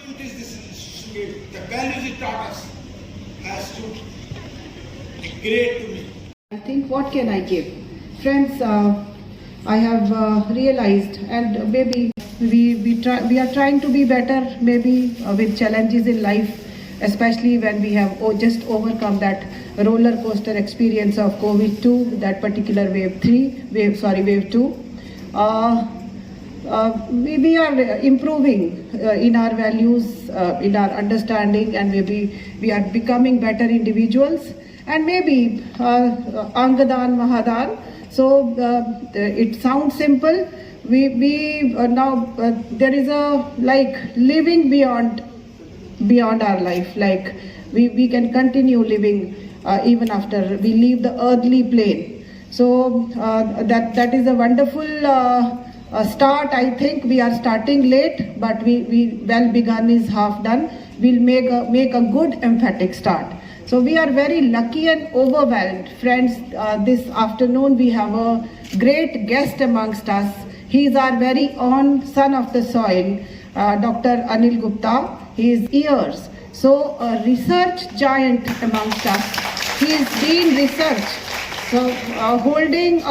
to this the values it taught us has to be great to me. I think what can I give? Friends, I have realized, and maybe we are trying to be better, maybe with challenges in life, especially when we have just overcome that roller coaster experience of COVID-2, that particular wave 2. We are improving in our values, in our understanding, and maybe we are becoming better individuals, and maybe Angadan Mahadan. So it sounds simple. We now there is a living beyond our life. Like we can continue living even after we leave the earthly plane. So that is a wonderful start. I think we are starting late, but we well begun is half done. We'll make a good emphatic start. So we are very lucky and overwhelmed, friends. This afternoon we have a great guest amongst us. He is our very own son of the soil, Dr. Anil Gupta. He is years. So a research giant amongst us. He is doing research. So holding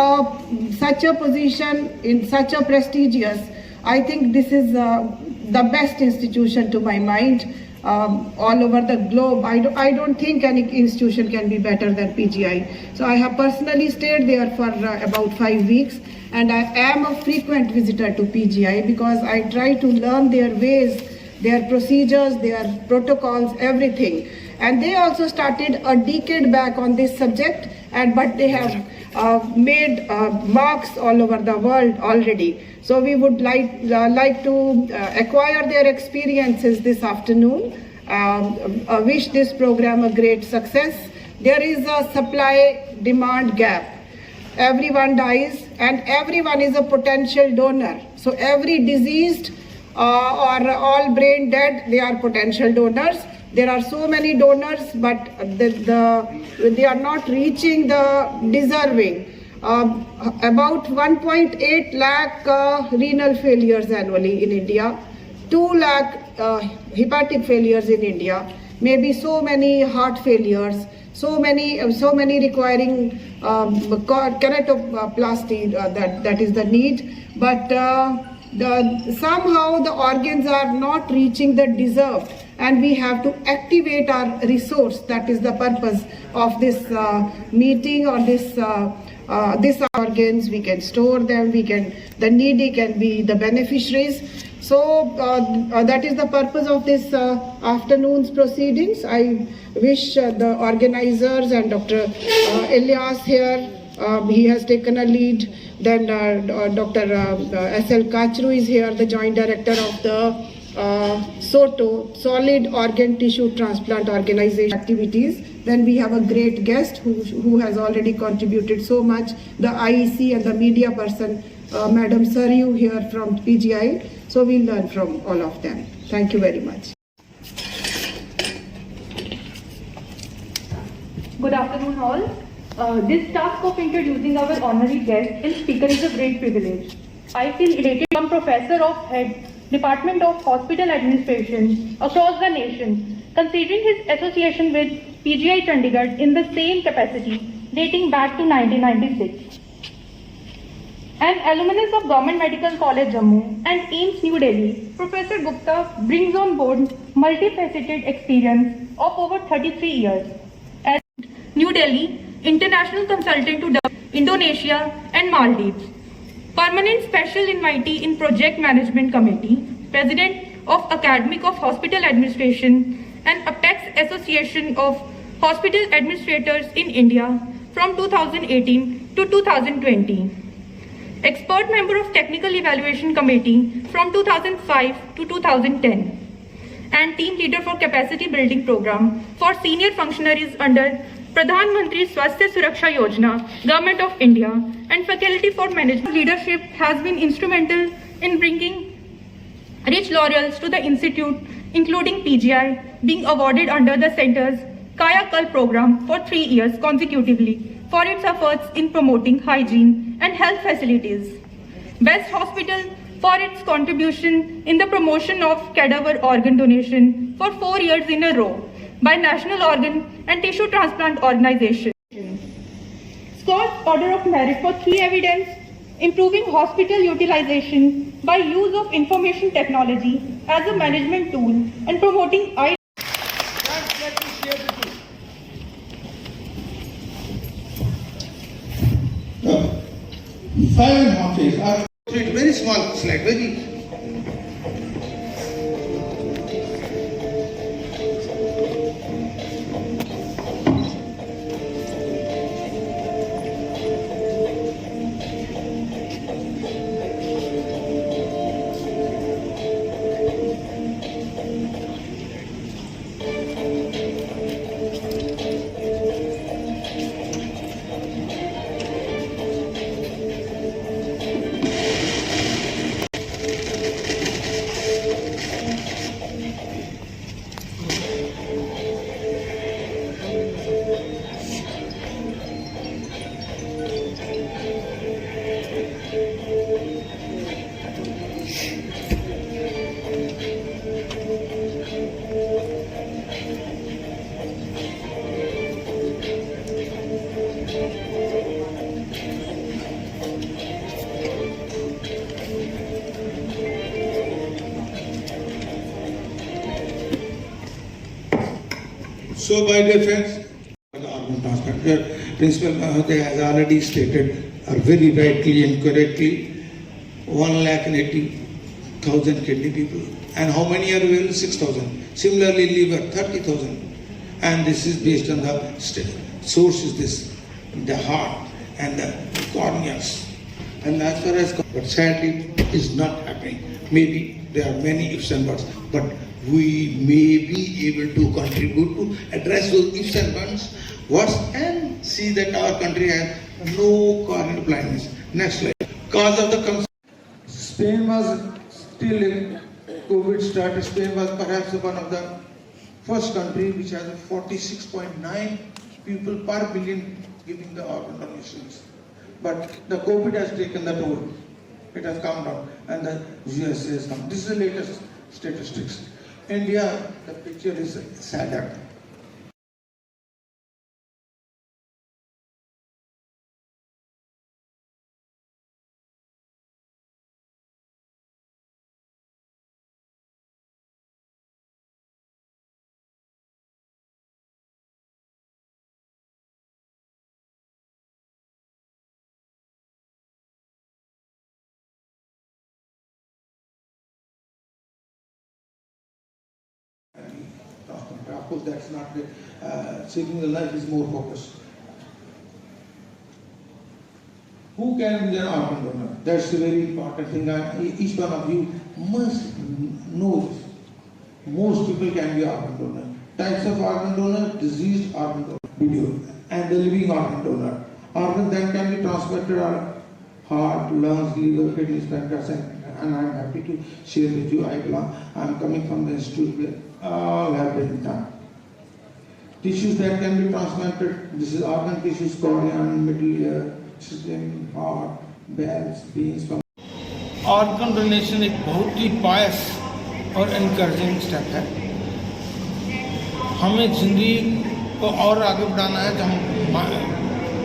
such a position in such a prestigious, I think this is the best institution to my mind. All over the globe. I don't think any institution can be better than PGI. So I have personally stayed there for about 5 weeks, and I am a frequent visitor to PGI because I try to learn their ways, their procedures, their protocols, everything. And they also started a decade back on this subject, but they have made marks all over the world already. So we would like to acquire their experiences this afternoon. Wish this program a great success. There is a supply-demand gap. Everyone dies and everyone is a potential donor. So every diseased or all brain dead, they are potential donors. There are so many donors, but they are not reaching the deserving. About 1.8 lakh renal failures annually in India, 2 lakh hepatic failures in India, maybe so many heart failures, so many requiring keratoplasty, that is the need, but somehow the organs are not reaching the deserved, and we have to activate our resource. That is the purpose of this meeting, or this organs. We can store them, the needy can be the beneficiaries. So that is the purpose of this afternoon's proceedings. I wish the organizers and Dr. Ilyas here, he has taken a lead. Then Dr. S.L. Kachru is here, the Joint Director of the SOTO, Solid Organ Tissue Transplant Organization activities. Then we have a great guest who has already contributed so much, the IEC and the media person, Madam Saryu here from PGI. So we'll learn from all of them. Thank you very much. Good afternoon all. This task of introducing our honorary guest and speaker is a great privilege. I feel elated to become Professor of Head, Department of Hospital Administration across the nation, considering his association with PGI Chandigarh in the same capacity dating back to 1996. An alumnus of Government Medical College Jammu and AIIMS New Delhi, Professor Gupta brings on board multifaceted experience of over 33 years. At New Delhi, international consultant to Indonesia and Maldives, permanent special invitee in Project Management Committee, President of Academic of Hospital Administration and Apex Association of Hospital Administrators in India from 2018 to 2020. Expert member of Technical Evaluation Committee from 2005 to 2010. And team leader for Capacity Building Program for senior functionaries under Pradhan Mantri Swasthya Suraksha Yojana, Government of India, and Faculty for Management leadership has been instrumental in bringing rich laurels to the institute, including PGI being awarded under the center's Kaya Kalp program for 3 years consecutively for its efforts in promoting hygiene and health facilities. Best Hospital for its contribution in the promotion of cadaver organ donation for 4 years in a row by National Organ and Tissue Transplant Organization. Scores Order of Merit for 3 evidence, improving hospital utilization by use of information technology as a management tool and promoting Friends, let me share with you. No. 5.5 years. Very small slide, very. So, my dear friends, the organ transplanter, Principal Mahoday has already stated, very rightly and correctly, 1,80,000 kidney people. And how many are available? 6,000. Similarly, liver, 30,000. And this is based on the source is this, the heart and the corneas. And as far as, but sadly, it is not happening. Maybe there are many ifs and buts, but we may be able to contribute to address those ifs and buts, and see that our country has no corneal blindness. Next slide. Cause of the concern. Spain was still in COVID started. Spain was perhaps one of the first country which has 46.9 people per billion giving the organ donations. But the COVID has taken the toll. It has come down, and the USA has come. This is the latest statistics. India, the picture is sadder. Of course, that's not the saving the life is more focused. Who can be an organ donor? That's a very important thing. Each one of you must know this. Most people can be organ donor. Types of organ donor: diseased organ donor, video, and the living organ donor. Organs that can be transplanted are heart, lungs, liver, kidneys, pancreas, and I'm happy to share with you. I'm coming from the institute where all have been done. Tissues that can be transplanted, this is organ tissues, cornea, middle ear, system, heart, bells, veins. Organ donation एक बहुत ही पायस और encouraging step है। हमें जिंदगी को और आगे बढ़ाना है। जब हम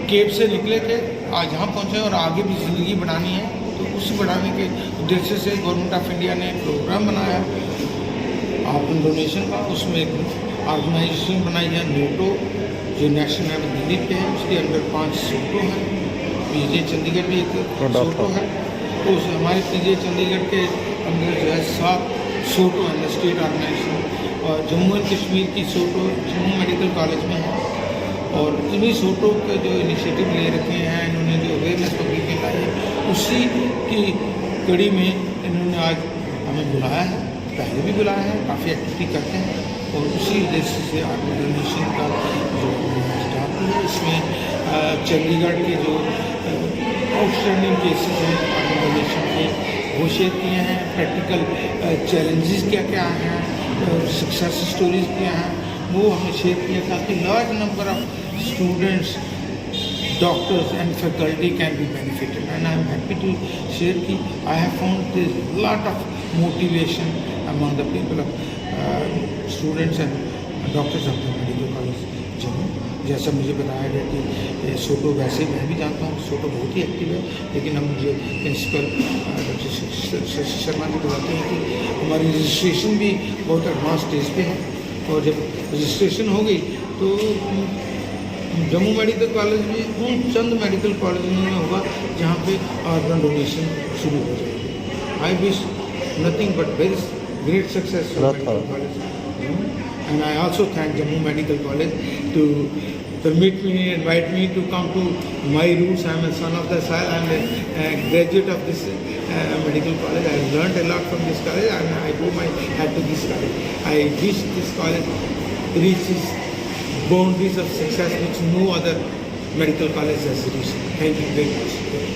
केप से निकले थे, आज यहाँ पहुँचे और आगे भी ज़िंदगी बढ़ानी है, तो उस बढ़ाने के उद्देश्य से गवर्नमेंट ऑफ इंडिया ने एक प्रोग्राम बनाया ऑर्गन डोनेशन का। उसमें एक ऑर्गेनाइजेशन बनाई है नोटो, जो नेशनल लेवल दिल्ली पे है। उसके अंदर 5 सोटो हैं। पीजे चंडीगढ़ भी एक सोटो है। तो हमारे पीजे चंडीगढ़ के अंदर जो है 7 सोटो है स्टेट ऑर्गेनाइजेशन, और जम्मू एंड कश्मीर की सोटो जम्मू मेडिकल कॉलेज में है। और इन्हीं सोटो के जो इनिशिएटिव ले रखे हैं इन्होंने, जो अवेयरनेस पब्लिक में लाई है, उसी की कड़ी में इन्होंने आज हमें बुलाया है। पहले भी बुलाया है, काफ़ी एक्टिविटी करते हैं, और उसी उद्देश्य से ऑर्गन डोनेशन का जो स्टार्ट हुआ है। इसमें चंडीगढ़ के जो आउटस्टैंडिंग केसेस हैं ऑर्गन डोनेशन के, वो शेयर किए हैं। प्रैक्टिकल चैलेंजेस क्या क्या हैं, सक्सेस स्टोरीज क्या हैं, वो हमें शेयर किया, ताकि large number of students doctors and faculty can be benefited. And I am happy to share that I have found there's a lot of motivation among the people of students and doctors of the medical college Jammu. जैसा मुझे बताया गया कि सोटो, वैसे मैं भी जानता हूँ सोटो बहुत ही एक्टिव है, लेकिन अब मुझे प्रिंसिपल डॉक्टर शशि शर्मा जी बताते हैं कि हमारी रजिस्ट्रेशन भी बहुत एडवांस स्टेज पे है, और जब रजिस्ट्रेशन हो गई तो जम्मू मेडिकल कॉलेज भी उन चंद मेडिकल कॉलेजों में होगा जहाँ पे ऑर्गन डोनेशन शुरू हो जाएगी. I wish nothing but very great success for medical college. And I also thank Jammu Medical College to permit me, invite me to come to my roots. I am a son of the soil. I am a graduate of this medical college. I have learned a lot from this college, and I do my hat to this college. I wish this college reaches boundaries of success which no other medical college has reached. Thank you very much.